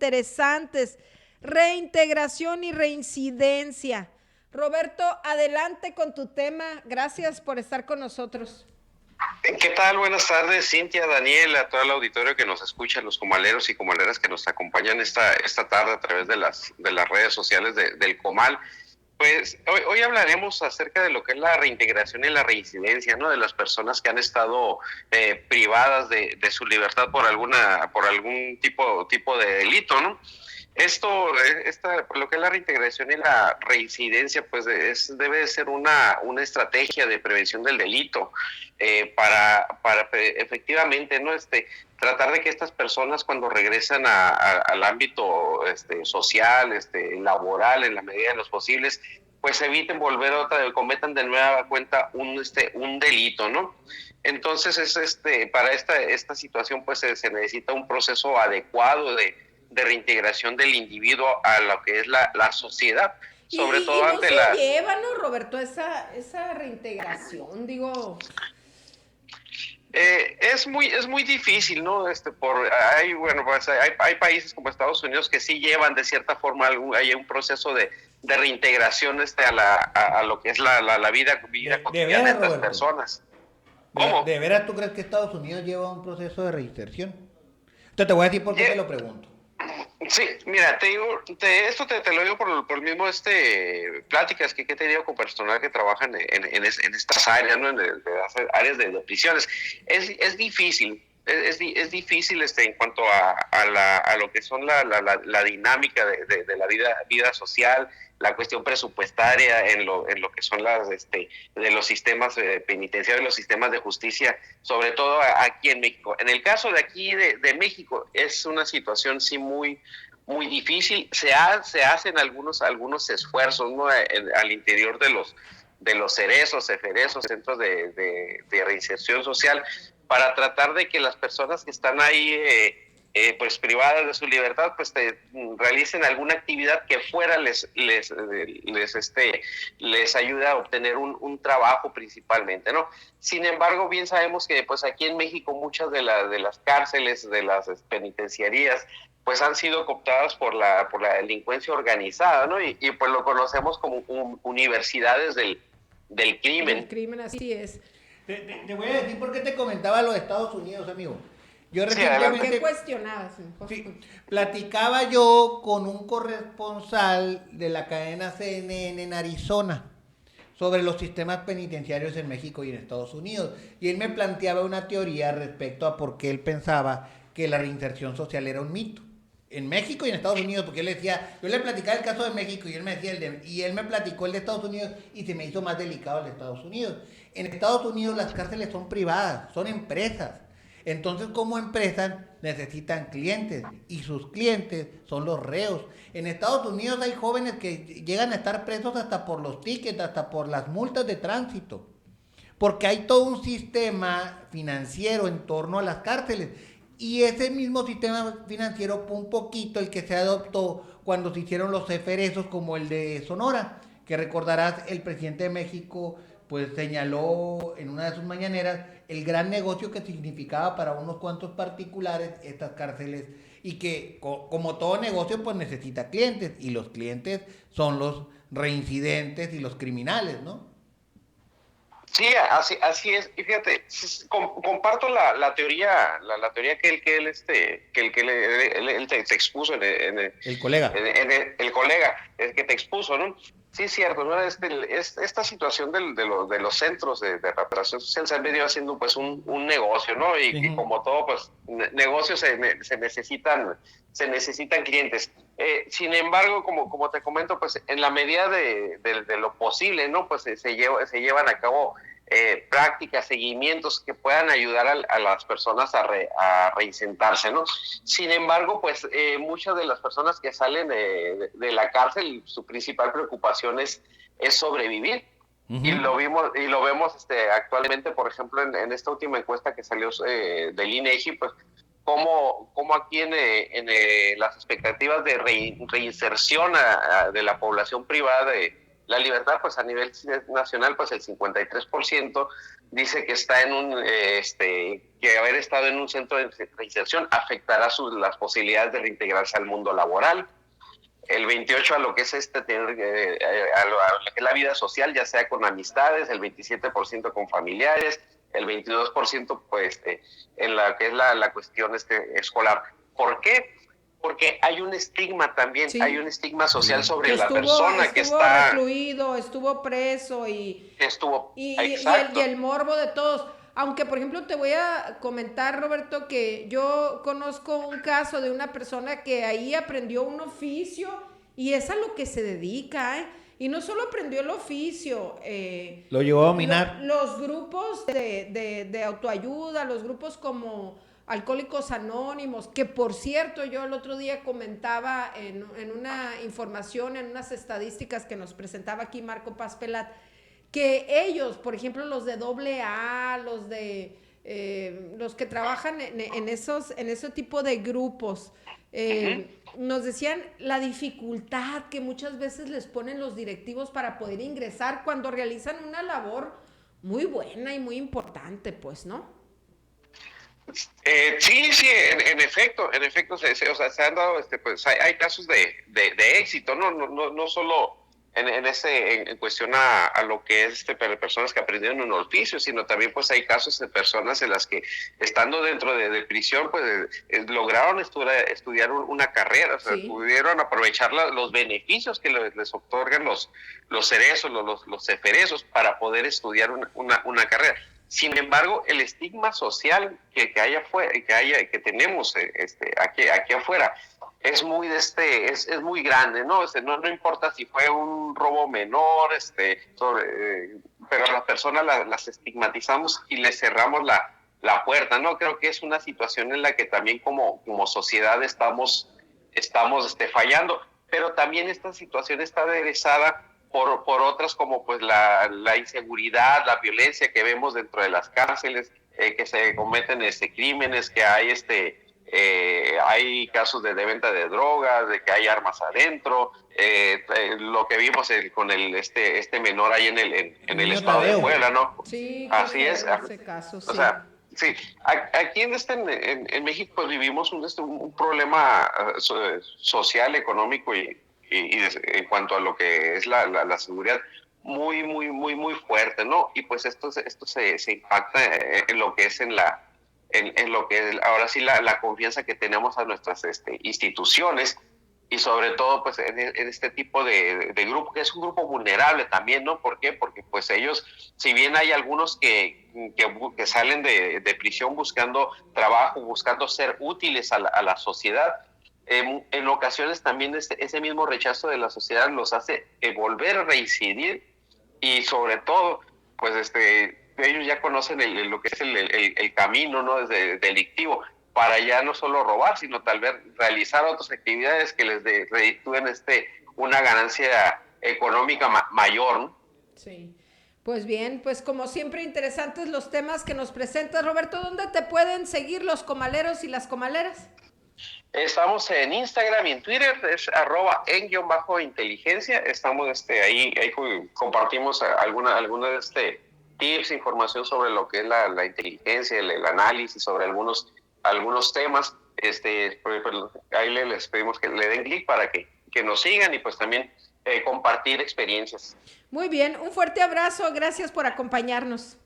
interesantes. Reintegración y reincidencia. Roberto, adelante con tu tema. Gracias por estar con nosotros. ¿Qué tal? Buenas tardes, Cintia, Daniel, a todo el auditorio que nos escucha, los comaleros y comaleras que nos acompañan esta tarde a través de las redes sociales del Comal. Pues hoy hablaremos acerca de lo que es la reintegración y la reincidencia, ¿no? De las personas que han estado privadas de su libertad por algún tipo de delito, ¿no? Lo que es la reintegración y la reincidencia, pues debe de ser una estrategia de prevención del delito para efectivamente, ¿no? Tratar de que estas personas cuando regresan al ámbito social, laboral, en la medida de los posibles, pues eviten cometan de nueva cuenta un delito, ¿no? Entonces, para esta situación, pues se necesita un proceso adecuado de reintegración del individuo a lo que es la sociedad, sobre todo no ante se lleva, ¿no, Roberto, esa reintegración? Digo... es muy difícil, ¿no? Hay países como Estados Unidos que sí llevan de cierta forma hay un proceso de reintegración a lo que es la vida cotidiana de estas personas. ¿Cómo? ¿De veras tú crees que Estados Unidos lleva un proceso de reinserción? Entonces te voy a decir por qué te lo pregunto. Sí, mira, te digo, esto te lo digo por mismo pláticas que he tenido con personal que trabajan en estas áreas, ¿no? En áreas de prisiones. Es difícil. Es difícil en cuanto a lo que son la dinámica de la vida social, la cuestión presupuestaria en lo que son de los sistemas penitenciarios, los sistemas de justicia, sobre todo aquí en México. En el caso de aquí de México es una situación sí muy difícil. Se hacen algunos esfuerzos, ¿no? Al interior de los cerezos, centros de reinserción social, para tratar de que las personas que están ahí pues privadas de su libertad pues realicen alguna actividad que fuera les ayuda a obtener un trabajo principalmente, ¿no? Sin embargo, bien sabemos que pues aquí en México muchas de las cárceles, de las penitenciarías, pues han sido cooptadas por la delincuencia organizada, ¿no? Y pues lo conocemos como universidades del crimen. El crimen, así es. Te voy a decir por qué te comentaba lo de Estados Unidos, amigo. Yo recientemente... ¿Qué cuestionabas? Sí, platicaba yo con un corresponsal de la cadena CNN en Arizona sobre los sistemas penitenciarios en México y en Estados Unidos. Y él me planteaba una teoría respecto a por qué él pensaba que la reinserción social era un mito. En México y en Estados Unidos, porque él decía, yo le platicaba el caso de México y él me decía y él me platicó el de Estados Unidos y se me hizo más delicado el de Estados Unidos. En Estados Unidos las cárceles son privadas, son empresas. Entonces, como empresas necesitan clientes y sus clientes son los reos. En Estados Unidos hay jóvenes que llegan a estar presos hasta por los tickets, hasta por las multas de tránsito, porque hay todo un sistema financiero en torno a las cárceles. Y ese mismo sistema financiero fue un poquito el que se adoptó cuando se hicieron los ceferezos como el de Sonora, que recordarás el presidente de México pues señaló en una de sus mañaneras el gran negocio que significaba para unos cuantos particulares estas cárceles y que como todo negocio pues necesita clientes y los clientes son los reincidentes y los criminales, ¿no? Sí, así es. Y fíjate, comparto la teoría, la teoría que él te expuso el colega. El colega, el que te expuso, ¿no? Sí, es cierto, ¿no? Esta situación de los centros de recuperación social se han venido haciendo pues un negocio, ¿no? Y como todo, pues negocios se necesitan clientes. Sin embargo, como te comento, pues en la medida de lo posible, ¿no? Pues se llevan a cabo prácticas, seguimientos que puedan ayudar a las personas a reinsentarse, ¿no? Sin embargo, pues muchas de las personas que salen de la cárcel, su principal preocupación es sobrevivir. Uh-huh. Y lo vemos actualmente, por ejemplo, en esta última encuesta que salió del INEGI, pues cómo aquí en las expectativas de reinserción de la población privada de La libertad, pues a nivel nacional, pues el 53% dice que está en que haber estado en un centro de reinserción afectará las posibilidades de reintegrarse al mundo laboral. El 28% a lo que es a lo que es la vida social, ya sea con amistades, el 27% con familiares, el 22% pues en la que es la cuestión escolar. ¿Por qué? Porque hay un estigma también, Sí. hay un estigma social sobre Que la persona que estuvo está... recluido, estuvo preso y Exacto. el morbo de todos. Aunque, por ejemplo, te voy a comentar, Roberto, que yo conozco un caso de una persona que ahí aprendió un oficio y es a lo que se dedica, ¿eh? Y no solo aprendió el oficio, Lo llevó a dominar. los grupos de autoayuda, los grupos como Alcohólicos Anónimos, que por cierto yo el otro día comentaba en una información, en unas estadísticas que nos presentaba aquí Marco Paz Pelat, que ellos, por ejemplo, los de AA, los que trabajan en ese tipo de grupos, nos decían la dificultad que muchas veces les ponen los directivos para poder ingresar cuando realizan una labor muy buena y muy importante, pues, ¿no? Sí, en efecto, o sea, se han dado, pues hay casos de éxito, no solo en cuestión a lo que es personas que aprendieron un oficio, sino también pues hay casos de personas en las que estando dentro de prisión pues lograron estudiar una carrera, o sea, Sí. pudieron aprovechar los beneficios que les otorgan los cerezos, los ceferezos para poder estudiar una carrera. Sin embargo, el estigma social que hay afuera, que tenemos aquí afuera, es muy es muy grande, ¿no? No importa si fue un robo menor, pero a las personas las estigmatizamos y les cerramos la puerta, ¿no? Creo que es una situación en la que también como sociedad estamos fallando, pero también esta situación está aderezada por otras como pues la inseguridad, la violencia que vemos dentro de las cárceles, que se cometen crímenes, que hay casos de venta de drogas, de que hay armas adentro, lo que vimos con este menor ahí en el estado Tadeo. de Puebla, ¿no? Sí, Así es. ese caso, sí. O sea, sí, aquí en México pues, vivimos un problema social, económico y en cuanto a lo que es la seguridad muy fuerte, ¿no? Y pues esto se impacta en lo que es en lo que es ahora sí la confianza que tenemos a nuestras instituciones y sobre todo pues en este tipo de grupo, que es un grupo vulnerable también, ¿no? ¿Por qué? Porque pues ellos, si bien hay algunos que salen de prisión buscando trabajo, buscando ser útiles a la sociedad, en ocasiones también ese mismo rechazo de la sociedad los hace volver a reincidir y sobre todo, pues ellos ya conocen lo que es el camino, ¿no? Desde delictivo, para ya no solo robar, sino tal vez realizar otras actividades que les reditúen una ganancia económica mayor, ¿no? Sí. Pues bien, pues como siempre interesantes los temas que nos presentas, Roberto. ¿Dónde te pueden seguir los comaleros y las comaleras? Estamos en Instagram y en Twitter, es @en_inteligencia. Estamos ahí compartimos algunos tips, información sobre lo que es la inteligencia, el análisis, sobre algunos temas. Ahí les pedimos que le den clic para que nos sigan y pues también compartir experiencias. Muy bien, un fuerte abrazo, gracias por acompañarnos.